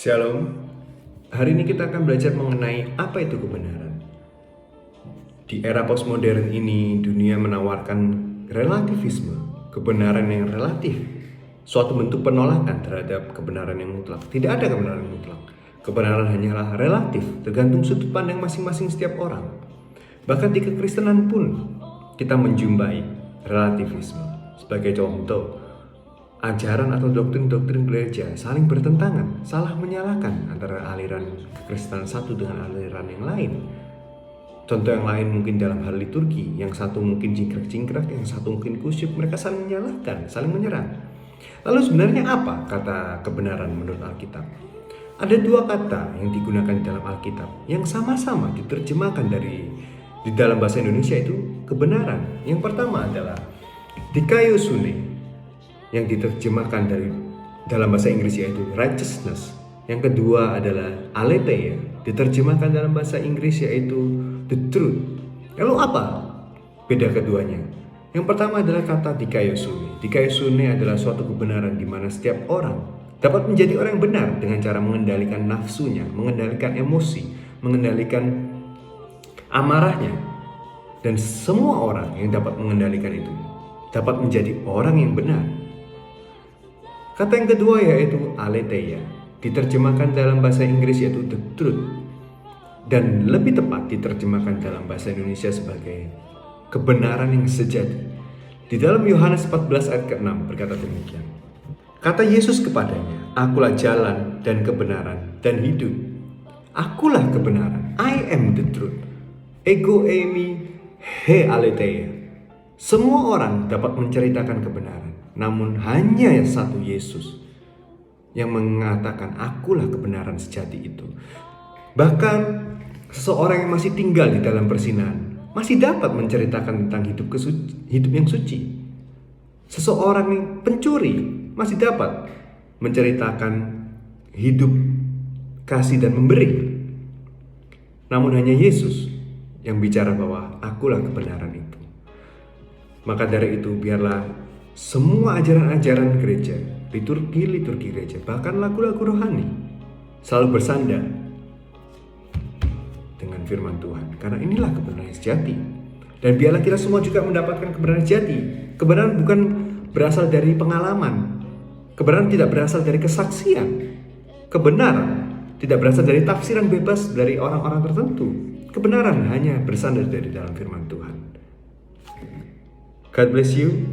Shalom, hari ini kita akan belajar mengenai apa itu kebenaran. Di era postmodern ini, dunia menawarkan relativisme, kebenaran yang relatif, suatu bentuk penolakan terhadap kebenaran yang mutlak. Tidak ada kebenaran yang mutlak. Kebenaran hanyalah relatif, tergantung sudut pandang masing-masing setiap orang. Bahkan di kekristenan pun kita menjumpai relativisme. Sebagai contoh, ajaran atau doktrin-doktrin gereja saling bertentangan, salah menyalahkan antara aliran kekristenan satu dengan aliran yang lain. Contoh yang lain mungkin dalam hal liturgi, yang satu mungkin jingkrak-jingkrak, yang satu mungkin kusyuk, mereka saling menyalahkan, saling menyerang. Lalu sebenarnya apa kata kebenaran menurut Alkitab? Ada dua kata yang digunakan di dalam Alkitab yang sama-sama diterjemahkan di dalam bahasa Indonesia itu kebenaran. Yang pertama adalah dikaiosune, yang diterjemahkan dalam bahasa Inggris yaitu righteousness. Yang kedua adalah aletheia, diterjemahkan dalam bahasa Inggris yaitu the truth. Lalu apa beda keduanya? Yang pertama adalah kata dikaiosune. Dikaiosune adalah suatu kebenaran di mana setiap orang dapat menjadi orang yang benar dengan cara mengendalikan nafsunya, mengendalikan emosi, mengendalikan amarahnya. Dan semua orang yang dapat mengendalikan itu dapat menjadi orang yang benar. Kata yang kedua yaitu aletheia, diterjemahkan dalam bahasa Inggris yaitu the truth, dan lebih tepat diterjemahkan dalam bahasa Indonesia sebagai kebenaran yang sejati. Di dalam Yohanes 14 ayat ke-6 berkata demikian. Kata Yesus kepadanya, "Akulah jalan dan kebenaran dan hidup. Akulah kebenaran. I am the truth. Ego eimi he aletheia." Semua orang dapat menceritakan kebenaran, namun hanya satu Yesus yang mengatakan akulah kebenaran sejati itu. Bahkan seseorang yang masih tinggal di dalam persinahan masih dapat menceritakan tentang hidup yang suci. Seseorang yang pencuri masih dapat menceritakan hidup kasih dan memberi. Namun hanya Yesus yang bicara bahwa akulah kebenaran itu. Maka dari itu biarlah semua ajaran-ajaran gereja, liturgi gereja, bahkan lagu-lagu rohani selalu bersandar dengan firman Tuhan. Karena inilah kebenaran sejati. Dan biarlah kita semua juga mendapatkan kebenaran sejati. Kebenaran bukan berasal dari pengalaman. Kebenaran tidak berasal dari kesaksian. Kebenaran tidak berasal dari tafsiran bebas dari orang-orang tertentu. Kebenaran hanya bersandar dari dalam firman Tuhan. God bless you.